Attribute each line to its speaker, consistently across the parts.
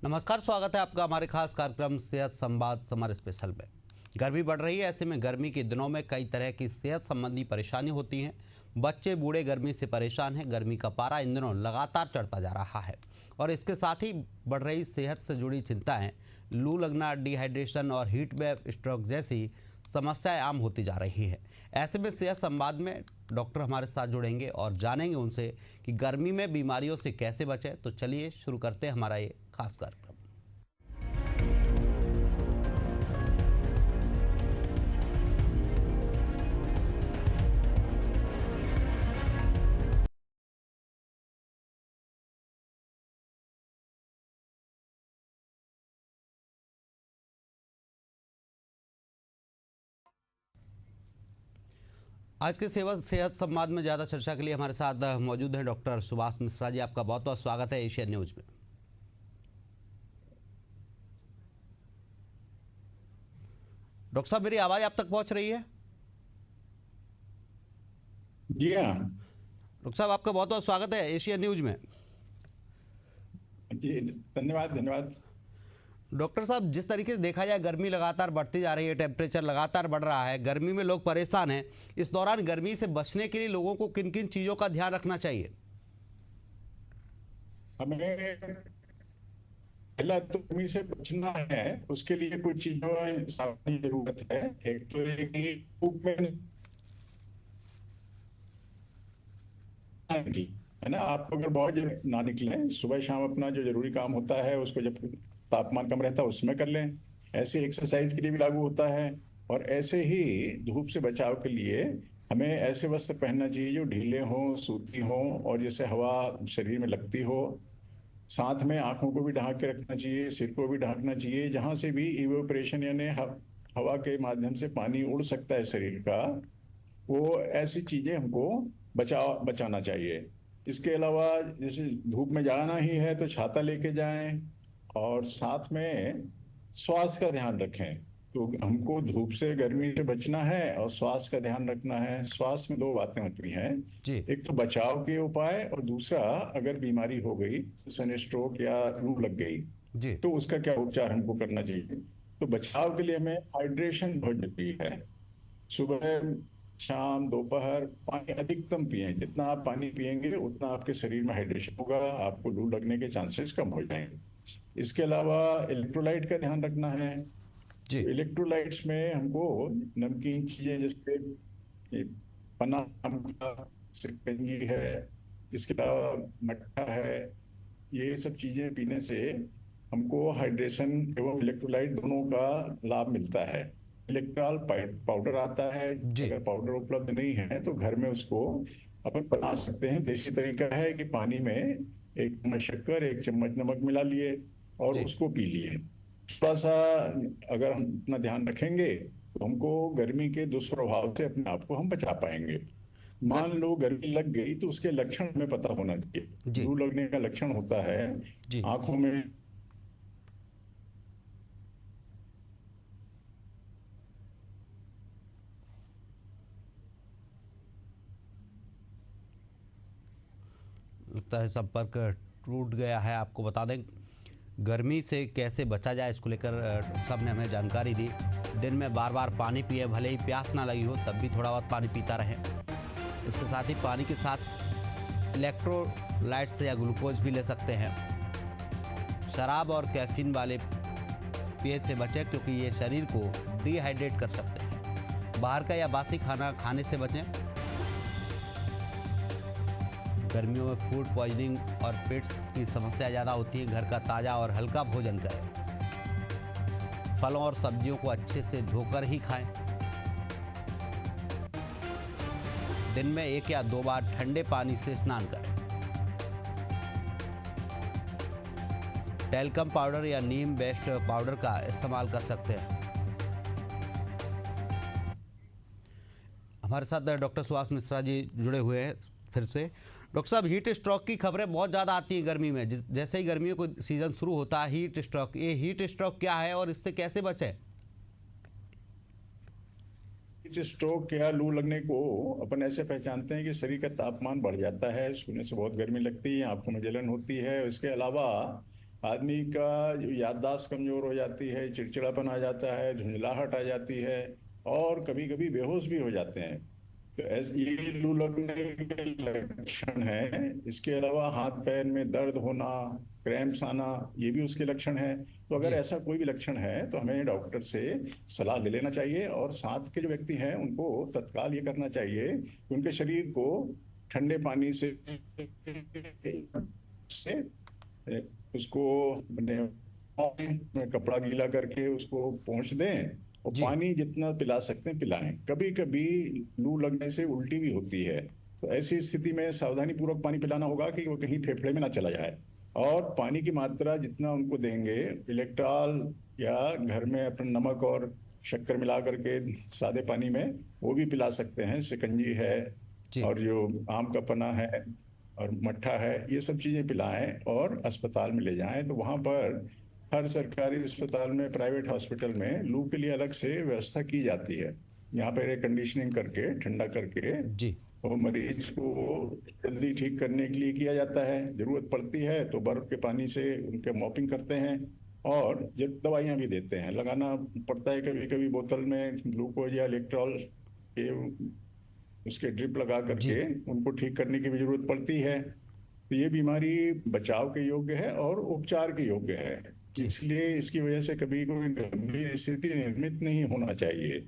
Speaker 1: नमस्कार, स्वागत है आपका हमारे खास कार्यक्रम सेहत संवाद समर स्पेशल में। गर्मी बढ़ रही है, ऐसे में गर्मी के दिनों में कई तरह की सेहत संबंधी परेशानी होती हैं। बच्चे बूढ़े गर्मी से परेशान हैं। गर्मी का पारा इन दिनों लगातार चढ़ता जा रहा है और इसके साथ ही बढ़ रही सेहत से जुड़ी चिंताएं, लू लगना, डिहाइड्रेशन और हीट वेव स्ट्रोक जैसी समस्याएं आम होती जा रही है। ऐसे में सेहत संवाद में डॉक्टर हमारे साथ जुड़ेंगे और जानेंगे उनसे कि गर्मी में बीमारियों से कैसे बचें। तो चलिए शुरू करते हैं हमारा ये खास कार्यक्रम। आज के सेहत संवाद में ज़्यादा चर्चा के लिए हमारे साथ मौजूद हैं डॉक्टर सुभाष मिश्रा जी। आपका बहुत बहुत स्वागत है एशियन न्यूज में। डॉक्टर साहब, मेरी आवाज़ आप तक पहुंच रही है?
Speaker 2: जी हाँ।
Speaker 1: डॉक्टर साहब, आपका बहुत बहुत स्वागत है एशियन न्यूज में।
Speaker 2: जी धन्यवाद धन्यवाद।
Speaker 1: डॉक्टर साहब, जिस तरीके से देखा जाए गर्मी लगातार बढ़ती जा रही है, टेम्परेचर लगातार बढ़ रहा है, गर्मी में लोग परेशान हैं। इस दौरान गर्मी से बचने के लिए लोगों को किन किन चीज़ों का ध्यान रखना चाहिए?
Speaker 2: हमें पहला तो गर्मी से बचना है, उसके लिए कुछ चीजों सावधानी की जरूरत है। एक तो ये कि धूप में है ना, आप अगर बहुत ना निकलें, सुबह शाम अपना जो जरूरी काम होता है उसको जब तापमान कम रहता है उसमें कर लें। ऐसे एक्सरसाइज के लिए भी लागू होता है। और ऐसे ही धूप से बचाव के लिए हमें ऐसे वस्त्र पहनना चाहिए जो ढीले हों, सूती हों और जिससे हवा शरीर में लगती हो। साथ में आंखों को भी ढक के रखना चाहिए, सिर को भी ढकना चाहिए। जहां से भी इवेपोरेशन यानी हवा के माध्यम से पानी उड़ सकता है शरीर का, वो ऐसी चीजें हमको बचाना चाहिए। इसके अलावा जैसे धूप में जाना ही है तो छाता लेके जाएं और साथ में स्वास्थ्य का ध्यान रखें। तो हमको धूप से, गर्मी से बचना है और स्वास्थ्य का ध्यान रखना है। स्वास्थ्य में दो बातें होती हैं
Speaker 1: जी।
Speaker 2: एक तो बचाव के उपाय और दूसरा अगर बीमारी हो गई, सन स्ट्रोक या लू लग गई
Speaker 1: जी।
Speaker 2: तो उसका क्या उपचार हमको करना चाहिए। तो बचाव के लिए हमें हाइड्रेशन बहुत जरूरी है। सुबह शाम दोपहर पानी अधिकतम पिएं। जितना आप पानी पिएंगे उतना आपके शरीर में हाइड्रेशन होगा, आपको लू लगने के चांसेस कम हो जाएंगे। इसके अलावा इलेक्ट्रोलाइट का ध्यान रखना है।
Speaker 1: जी।
Speaker 2: इलेक्ट्रोलाइट्स में हमको नमकीन चीजें जैसे पन्ना का शिकंजी है, इसके अलावा मट्ठा है, ये सब चीजें पीने से हमको हाइड्रेशन एवं इलेक्ट्रोलाइट दोनों का लाभ मिलता है। इलेक्ट्रॉल पाउडर आता है, अगर पाउडर उपलब्ध नहीं है तो घर में उसको अपन बना सकते हैं। देसी तरीका है कि पानी में एक चम्मच शक्कर, एक चम्मच नमक मिला लिए और उसको पी लिए। थोड़ा सा अगर हम अपना ध्यान रखेंगे तो हमको गर्मी के दुष्प्रभाव से अपने आप को हम बचा पाएंगे। मान लो गर्मी लग गई तो उसके लक्षण हमें पता होना चाहिए। लू लगने का लक्षण होता है आंखों में
Speaker 1: लगता है संपर्क टूट गया है। आपको बता दें गर्मी से कैसे बचा जाए, इसको लेकर सब ने हमें जानकारी दी। दिन में बार बार पानी पिए, भले ही प्यास ना लगी हो तब भी थोड़ा बहुत पानी पीता रहें। इसके साथ ही पानी के साथ इलेक्ट्रोलाइट्स या ग्लूकोज भी ले सकते हैं। शराब और कैफीन वाले पेय से बचें क्योंकि ये शरीर को डिहाइड्रेट कर सकते हैं। बाहर का या बासी खाना खाने से बचें। गर्मियों में फूड पॉइजनिंग और पेट्स की समस्या ज़्यादा होती है। घर का ताज़ा और हल्का भोजन करें। फलों और सब्जियों को अच्छे से धोकर ही खाएं। दिन में 1 या 2 बार ठंडे पानी से स्नान करें। टैल्कम पाउडर या नीम बेस्ड पाउडर का इस्तेमाल कर सकते हैं। हमारे साथ डॉक्टर सुभाष मिश्रा जी जुड़े हुए हैं फिर से। डॉक्टर साहब, हीट स्ट्रोक की खबरें बहुत ज़्यादा आती हैं गर्मी में। जैसे ही गर्मियों को सीजन शुरू होता है, हीट स्ट्रोक, ये हीट स्ट्रोक क्या है और इससे कैसे बचें?
Speaker 2: हीट स्ट्रोक या लू लगने को अपन ऐसे पहचानते हैं कि शरीर का तापमान बढ़ जाता है, सोने से बहुत गर्मी लगती है, आंखों में जलन होती है। इसके अलावा आदमी का जो याददाश्त कमजोर हो जाती है, चिड़चिड़ापन आ जाता है, झुंझलाहट आ जाती है और कभी कभी बेहोश भी हो जाते हैं। तो ऐसे ये लू लगने के लक्षण है। इसके अलावा हाथ पैर में दर्द होना, क्रैम्प्स आना, ये भी उसके लक्षण है। तो अगर
Speaker 1: जी
Speaker 2: ऐसा कोई भी लक्षण है तो हमें डॉक्टर से सलाह ले लेना चाहिए और साथ के जो व्यक्ति हैं उनको तत्काल ये करना चाहिए कि उनके शरीर को ठंडे पानी से उसको में कपड़ा गीला करके उसको पोंछ दें और
Speaker 1: जी
Speaker 2: पानी जितना पिला सकते हैं पिलाएं। कभी कभी लू लगने से उल्टी भी होती है, तो ऐसी स्थिति में सावधानी पूर्वक पानी पिलाना होगा कि वो कहीं फेफड़े में ना चला जाए। और पानी की मात्रा जितना उनको देंगे, इलेक्ट्रॉल या घर में अपने नमक और शक्कर मिला करके सादे पानी में वो भी पिला सकते हैं। शिकंजी है
Speaker 1: जी
Speaker 2: और जो आम का पन्ना है और मट्ठा है, ये सब चीजें पिलाएं और अस्पताल में ले जाएं। तो वहां पर हर सरकारी अस्पताल में, प्राइवेट हॉस्पिटल में लू के लिए अलग से व्यवस्था की जाती है। यहाँ पर एयर कंडीशनिंग करके, ठंडा करके
Speaker 1: जी
Speaker 2: और मरीज को जल्दी ठीक करने के लिए किया जाता है। जरूरत पड़ती है तो बर्फ के पानी से उनके मॉपिंग करते हैं और जब दवाइयाँ भी देते हैं। लगाना पड़ता है कभी कभी बोतल में ग्लूकोज या इलेक्ट्रॉल के, उसके ड्रिप लगा
Speaker 1: जी
Speaker 2: करके उनको ठीक करने की भी जरूरत पड़ती है। तो ये बीमारी बचाव के योग्य है और उपचार के योग्य है,
Speaker 1: जी
Speaker 2: इसलिए इसकी वजह से कभी कोई गंभीर स्थिति निर्मित नहीं होना चाहिए।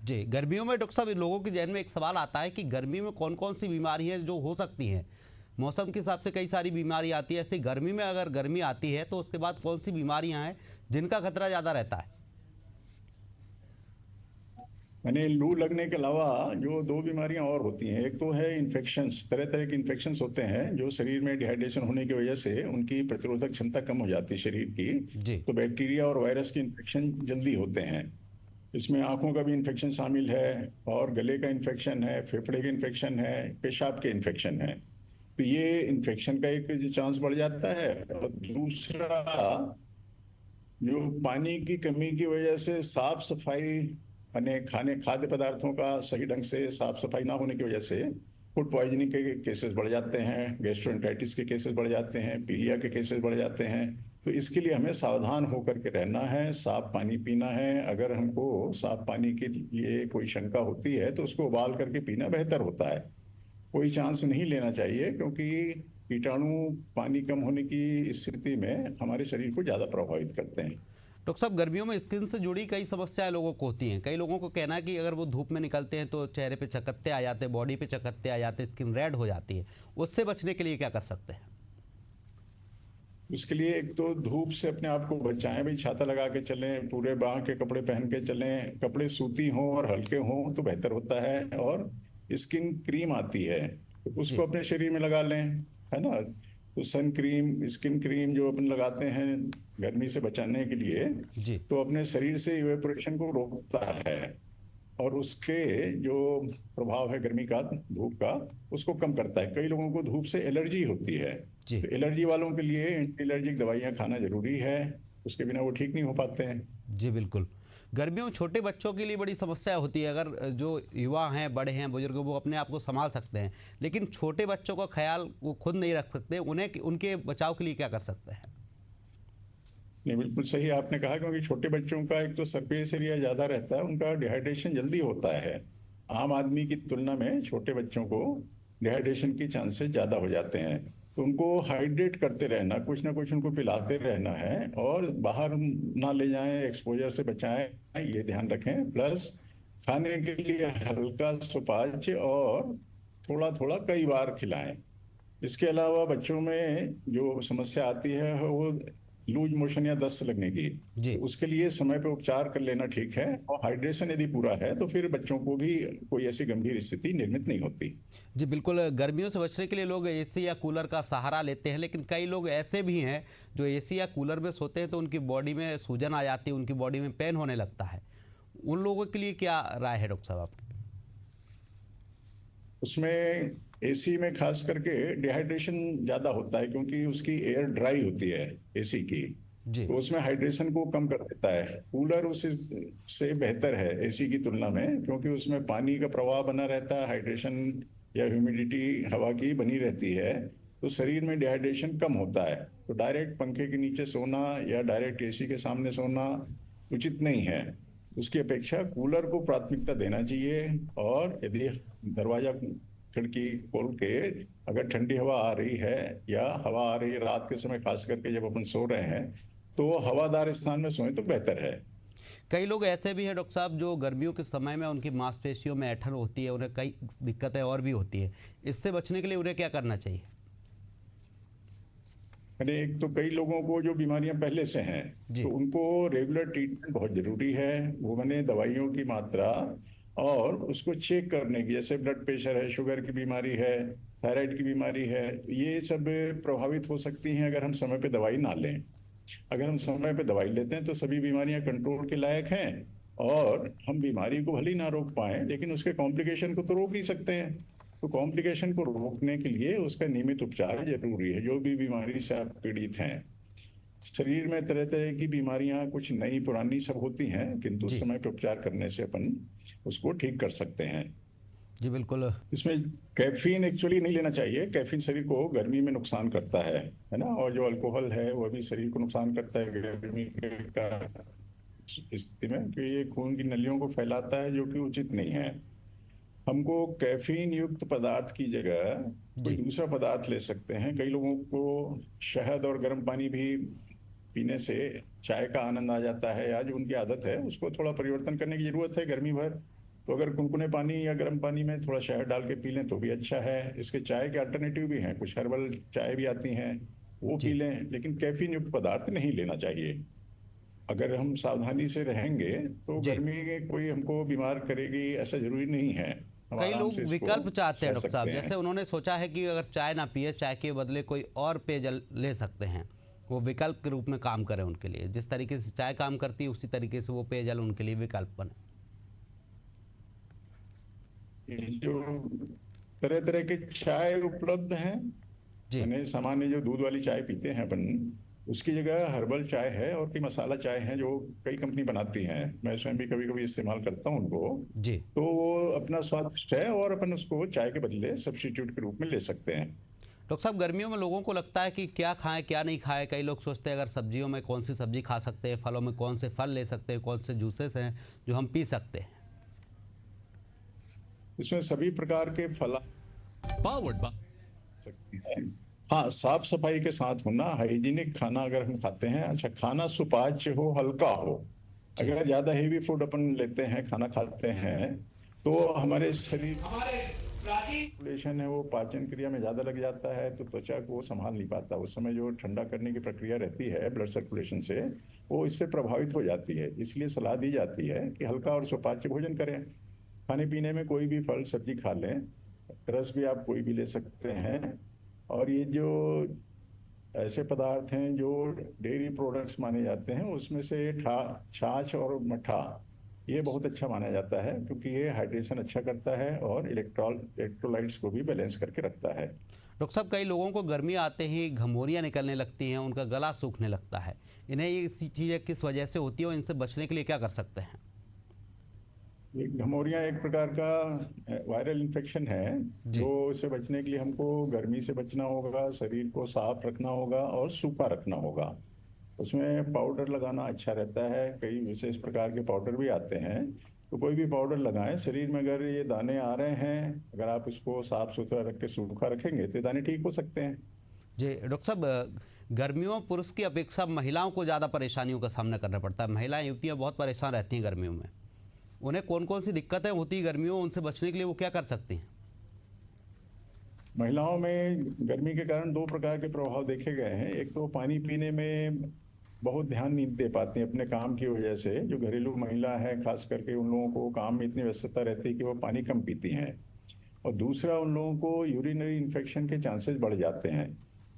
Speaker 1: जी। गर्मियों में डॉक्टर साहब लोगों के जहन में एक सवाल आता है कि गर्मी में कौन कौन सी बीमारी है जो हो सकती हैं। मौसम के हिसाब से कई सारी बीमारी आती है, ऐसे गर्मी में अगर गर्मी आती है तो उसके बाद कौन सी बीमारियां हैं जिनका खतरा ज़्यादा रहता है?
Speaker 2: यानी लू लगने के अलावा जो दो बीमारियां और होती हैं, एक तो है इन्फेक्शंस। तरह तरह के इन्फेक्शंस होते हैं जो शरीर में डिहाइड्रेशन होने की वजह से उनकी प्रतिरोधक क्षमता कम हो जाती है शरीर की।
Speaker 1: जी
Speaker 2: तो बैक्टीरिया और वायरस के इन्फेक्शन जल्दी होते हैं। इसमें आंखों का भी इन्फेक्शन शामिल है और गले का इन्फेक्शन है, फेफड़े के इन्फेक्शन है, पेशाब के इन्फेक्शन है। तो ये इन्फेक्शन का एक चांस बढ़ जाता है। और दूसरा, जो पानी की कमी की वजह से साफ सफाई, यानी खाद्य पदार्थों का सही ढंग से साफ सफाई ना होने की वजह से फूड पॉइजनिंग के केसेस बढ़ जाते हैं, गैस्ट्रोएंटेराइटिस के केसेस बढ़ जाते हैं, पीलिया के केसेस बढ़ जाते हैं। तो इसके लिए हमें सावधान होकर के रहना है, साफ पानी पीना है। अगर हमको साफ पानी के लिए कोई शंका होती है तो उसको उबाल करके पीना बेहतर होता है। कोई चांस नहीं लेना चाहिए क्योंकि कीटाणु पानी कम होने की स्थिति में हमारे शरीर को ज्यादा प्रभावित करते हैं।
Speaker 1: डॉक्टर साहब, गर्मियों में स्किन से जुड़ी कई समस्याएं लोगों को होती हैं। कई लोगों को कहना है कि अगर वो धूप में निकलते हैं तो चेहरे पे चकत्ते आ जाते हैं, बॉडी पे चकत्ते आ जाते हैं, स्किन रेड हो जाती है। उससे बचने के लिए क्या कर सकते हैं?
Speaker 2: उसके लिए एक तो धूप से अपने आप को बचाएं भाई, छाता लगा के चलें, पूरे बाह के कपड़े पहन के चलें, कपड़े सूती हों और हल्के हों तो बेहतर होता है। और स्किन क्रीम आती है तो उसको
Speaker 1: जी
Speaker 2: अपने शरीर में लगा लें, है ना। तो सन क्रीम, स्किन क्रीम जो अपन लगाते हैं गर्मी से बचाने के लिए,
Speaker 1: जी
Speaker 2: तो अपने शरीर से इवेपोरेशन को रोकता है और उसके जो प्रभाव है गर्मी का, धूप का, उसको कम करता है। कई लोगों को धूप से एलर्जी होती है,
Speaker 1: जी
Speaker 2: तो एलर्जी वालों के लिए एंटी एलर्जिक दवाइयाँ खाना जरूरी है, उसके बिना वो ठीक नहीं हो पाते हैं।
Speaker 1: जी बिल्कुल। गर्मियों में छोटे बच्चों के लिए बड़ी समस्या होती है। अगर जो युवा हैं, बड़े हैं, बुजुर्ग, वो अपने आप को संभाल सकते हैं, लेकिन छोटे बच्चों का ख्याल वो खुद नहीं रख सकते, उन्हें उनके बचाव के लिए क्या कर सकते हैं?
Speaker 2: नहीं, बिल्कुल सही आपने कहा, क्योंकि छोटे बच्चों का एक तो सरफेस एरिया ज्यादा रहता है, उनका डिहाइड्रेशन जल्दी होता है। आम आदमी की तुलना में छोटे बच्चों को डिहाइड्रेशन के चांसेस ज्यादा हो जाते हैं। तो उनको हाइड्रेट करते रहना, कुछ ना कुछ उनको पिलाते रहना है और बाहर ना ले जाएं, एक्सपोजर से बचाएं, ये ध्यान रखें। प्लस खाने के लिए हल्का सुपाच्य और थोड़ा थोड़ा कई बार खिलाएं। इसके अलावा बच्चों में जो समस्या आती है वो लूज मोशन या दस्त लगने की,
Speaker 1: जी
Speaker 2: तो उसके लिए समय पे उपचार कर लेना ठीक है। और हाइड्रेशन यदि पूरा है तो फिर बच्चों को भी कोई ऐसी गंभीर स्थिति निर्मित नहीं होती।
Speaker 1: जी बिल्कुल। गर्मियों से बचने के लिए लोग एसी या कूलर का सहारा लेते हैं, लेकिन कई लोग ऐसे भी हैं जो एसी या कूलर में सोते हैं तो उनकी बॉडी में सूजन आ जाती है, उनकी बॉडी में पेन होने लगता है। उन लोगों के लिए क्या राय है डॉक्टर साहब आपकी?
Speaker 2: उसमें एसी में खास करके डिहाइड्रेशन ज्यादा होता है क्योंकि उसकी एयर ड्राई होती है एसी की,
Speaker 1: जी
Speaker 2: तो उसमें हाइड्रेशन को कम कर देता है। कूलर उससे बेहतर है एसी की तुलना में, क्योंकि उसमें पानी का प्रवाह बना रहता है, हाइड्रेशन या ह्यूमिडिटी हवा की बनी रहती है, तो तो शरीर में डिहाइड्रेशन कम होता है। तो डायरेक्ट पंखे के नीचे सोना या डायरेक्ट एसी के सामने सोना उचित नहीं है। उसकी अपेक्षा कूलर को प्राथमिकता देना चाहिए। और यदि दरवाजा खिड़की खोल के अगर ठंडी हवा आ रही है या हवा आ रही है रात के समय, खास करके जब अपन सो रहे हैं, तो हवादार स्थान में सोएं तो बेहतर है।
Speaker 1: कई लोग ऐसे भी हैं डॉक्टर साहब जो गर्मियों के समय में उनकी मांसपेशियों में ऐंठन होती है, उन्हें कई दिक्कतें और भी होती है। इससे बचने के लिए उन्हें क्या करना चाहिए?
Speaker 2: यानी एक तो कई लोगों को जो बीमारियां पहले से हैं,
Speaker 1: जी।
Speaker 2: तो उनको रेगुलर ट्रीटमेंट बहुत जरूरी है। वो मैंने दवाइयों की मात्रा और उसको चेक करने की, जैसे ब्लड प्रेशर है, शुगर की बीमारी है, थायराइड की बीमारी है, ये सब प्रभावित हो सकती हैं अगर हम समय पे दवाई ना लें। अगर हम समय पे दवाई लेते हैं तो सभी बीमारियां कंट्रोल के लायक हैं, और हम बीमारी को भले ही ना रोक पाए लेकिन उसके कॉम्प्लिकेशन को तो रोक ही सकते हैं। तो कॉम्प्लिकेशन को रोकने के लिए उसका नियमित उपचार जरूरी है। जो भी बीमारी से आप पीड़ित हैं, शरीर में तरह तरह की बीमारियां कुछ नई पुरानी सब होती हैं, किंतु उस
Speaker 1: जी।
Speaker 2: समय पे उपचार करने से अपन उसको ठीक कर सकते हैं।
Speaker 1: जी बिल्कुल।
Speaker 2: इसमें कैफीन एक्चुअली नहीं लेना चाहिए। कैफीन शरीर को गर्मी में नुकसान करता है ना। और जो अल्कोहल है वो भी शरीर को नुकसान करता है गर्मी का स्थिति में, कि ये खून की नलियों को फैलाता है, जो कि उचित नहीं है। हमको कैफीन युक्त पदार्थ की जगह कोई
Speaker 1: जी।
Speaker 2: दूसरा पदार्थ ले सकते हैं। कई लोगों को शहद और गर्म पानी भी पीने से चाय का आनंद आ जाता है, या जो उनकी आदत है उसको थोड़ा परिवर्तन करने की जरूरत है गर्मी भर। तो अगर कुनकुने पानी या गर्म पानी में थोड़ा शहद डाल के पी लें तो भी अच्छा है। इसके चाय के अल्टरनेटिव भी हैं, कुछ हर्बल चाय भी आती हैं, वो पी
Speaker 1: जी।
Speaker 2: लें, लेकिन कैफीन युक्त पदार्थ नहीं लेना चाहिए। अगर हम सावधानी से रहेंगे तो
Speaker 1: जी।
Speaker 2: गर्मी में कोई हमको बीमार करेगी ऐसा जरूरी नहीं है। हम
Speaker 1: कई
Speaker 2: आराम से
Speaker 1: लोग
Speaker 2: इसको
Speaker 1: विकल्प चाहते हैं
Speaker 2: सह
Speaker 1: डॉक्टर साहब,
Speaker 2: सकते हैं।
Speaker 1: जैसे उन्होंने सोचा है कि अगर चाय ना पिए, चाय के बदले कोई और पेयजल ले सकते हैं, वो विकल्प के रूप में काम करे उनके लिए। जिस तरीके से चाय काम करती है उसी तरीके से वो पेयजल उनके लिए विकल्प बने।
Speaker 2: ये जो तरह तरह के चाय उपलब्ध हैं,
Speaker 1: जी।
Speaker 2: मैंने सामान्य जो दूध वाली चाय पीते हैं अपन, उसकी जगह हर्बल चाय है और कई मसाला चाय है जो कई कंपनी बनाती हैं। मैं स्वयं भी कभी कभी इस्तेमाल करता हूँ उनको।
Speaker 1: जी।
Speaker 2: तो वो अपना स्वादिष्ट है और अपन उसको चाय के बदले सब्स्टिट्यूट के रूप में ले सकते हैं।
Speaker 1: डॉक्टर साहब, गर्मियों में लोगों को लगता है कि क्या खाएं क्या नहीं खाएं। कई लोग सोचते हैं अगर सब्जियों में कौन सी सब्जी खा सकते हैं, फलों में कौन से फल ले सकते हैं, कौन से जूसेस हैं जो हम पी सकते हैं।
Speaker 2: इसमें सभी प्रकार के फल
Speaker 3: Powered by
Speaker 2: सकती है। हाँ, साफ सफाई के साथ होना, हाइजीनिक खाना अगर हम खाते हैं, अच्छा खाना सुपाच्य हो, हल्का हो।
Speaker 1: जी।
Speaker 2: अगर ज्यादा हेवी फूड अपन लेते हैं, खाना खाते हैं, तो हमारे शरीर सर्कुलेशन है वो पाचन क्रिया में ज्यादा लग जाता है, तो त्वचा को वो संभाल नहीं पाता। उस समय जो ठंडा करने की प्रक्रिया रहती है ब्लड सर्कुलेशन से, वो इससे प्रभावित हो जाती है। इसलिए सलाह दी जाती है कि हल्का और सुपाच्य भोजन करें। खाने पीने में कोई भी फल सब्जी खा लें, रस भी आप कोई भी ले सकते हैं। और ये जो ऐसे पदार्थ हैं जो डेयरी प्रोडक्ट्स माने जाते हैं, उसमें से छाछ और मट्ठा ये बहुत अच्छा माना जाता है, क्योंकि ये हाइड्रेशन अच्छा करता है और इलेक्ट्रोलाइट्स को भी बैलेंस करके रखता है।
Speaker 1: डॉक्टर साहब, कई लोगों को गर्मी आते ही घमौरियाँ निकलने लगती हैं, उनका गला सूखने लगता है। इन्हें ये चीज़ें किस वजह से होती है और इनसे बचने के लिए क्या कर सकते हैं?
Speaker 2: ये घमौरियाँ एक प्रकार का वायरल इन्फेक्शन है,
Speaker 1: जी।
Speaker 2: जो इससे बचने के लिए हमको गर्मी से बचना होगा, शरीर को साफ रखना होगा और सूखा रखना होगा। उसमें पाउडर लगाना अच्छा रहता है। कई विशेष प्रकार के पाउडर भी आते हैं, तो कोई भी पाउडर लगाएं। शरीर में अगर ये दाने आ रहे हैं, अगर आप उसको साफ सुथरा रख के सूखा रखेंगे तो ये दाने ठीक हो सकते हैं।
Speaker 1: जी डॉक्टर साहब, गर्मियों में पुरुष की अपेक्षा महिलाओं को ज़्यादा परेशानियों का सामना करना पड़ता है। महिलाएं, युवतियाँ बहुत परेशान रहती हैं गर्मियों में। उन्हें कौन कौन सी दिक्कतें होती हैं गर्मियों में, उनसे बचने के लिए वो क्या कर सकती हैं?
Speaker 2: महिलाओं में गर्मी के कारण दो प्रकार के प्रभाव देखे गए हैं। एक तो पानी पीने में बहुत ध्यान नहीं दे पाती अपने काम की वजह से। जो घरेलू महिला है, खास करके उन लोगों को काम में इतनी व्यस्तता रहती है कि वो पानी कम पीती हैं। और दूसरा, उन लोगों को यूरिनरी इन्फेक्शन के चांसेस बढ़ जाते हैं,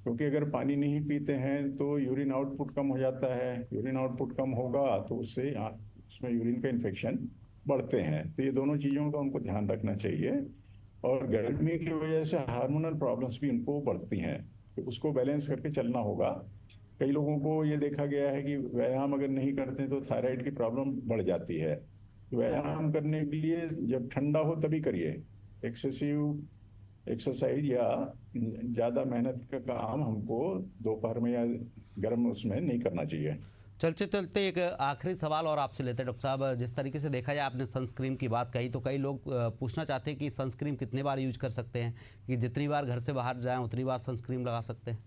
Speaker 2: क्योंकि अगर पानी नहीं पीते हैं तो यूरिन आउटपुट कम हो जाता है। यूरिन आउटपुट कम होगा तो उससे उसमें यूरिन का इन्फेक्शन बढ़ते हैं। तो ये दोनों चीज़ों का उनको ध्यान रखना चाहिए। और गर्मी की वजह से हार्मोनल प्रॉब्लम्स भी उनको बढ़ती हैं, तो उसको बैलेंस करके चलना होगा। कई लोगों को ये देखा गया है कि व्यायाम अगर नहीं करते तो थायराइड की प्रॉब्लम बढ़ जाती है। व्यायाम करने के लिए जब ठंडा हो तभी करिए। एक्सेसिव एक्सरसाइज या ज़्यादा मेहनत का काम हमको दोपहर में या गर्म उसमें नहीं करना चाहिए।
Speaker 1: चलते चलते एक आखिरी सवाल और आपसे लेते हैं डॉक्टर साहब। जिस तरीके से देखा जाए, आपने सनस्क्रीन की बात कही, तो कई लोग पूछना चाहते हैं कि सनस्क्रीन कितने बार यूज कर सकते हैं, कि जितनी बार घर से बाहर जाएं उतनी बार सनस्क्रीन लगा सकते हैं?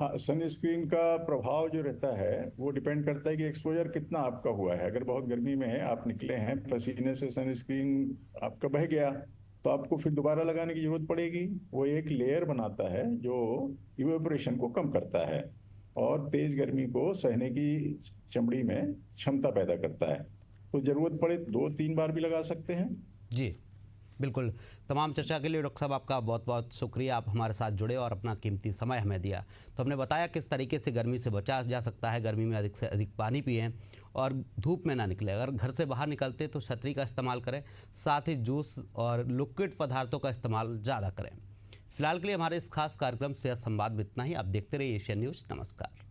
Speaker 2: हाँ, सनस्क्रीन का प्रभाव जो रहता है वो डिपेंड करता है कि एक्सपोजर कितना आपका हुआ है। अगर बहुत गर्मी में है, आप निकले हैं, पसीने से सनस्क्रीन आपका बह गया, तो आपको फिर दोबारा लगाने की जरूरत पड़ेगी। वो एक लेयर बनाता है जो इवेपोरेशन को कम करता है और तेज गर्मी को सहने की चमड़ी में क्षमता पैदा करता है। तो जरूरत पड़े 2-3 बार भी लगा सकते हैं।
Speaker 1: जी बिल्कुल। तमाम चर्चा के लिए डॉक्टर साहब आपका बहुत बहुत शुक्रिया, आप हमारे साथ जुड़े और अपना कीमती समय हमें दिया। तो हमने बताया किस तरीके से गर्मी से बचा जा सकता है। गर्मी में अधिक से अधिक पानी पिएं और धूप में ना निकलें। अगर घर से बाहर निकलते तो छतरी का इस्तेमाल करें, साथ ही जूस और लिक्विड पदार्थों का इस्तेमाल ज़्यादा करें। फिलहाल के लिए हमारे इस खास कार्यक्रम सेहत संवाद में इतना ही। आप देखते रहिए एशियन न्यूज़। नमस्कार।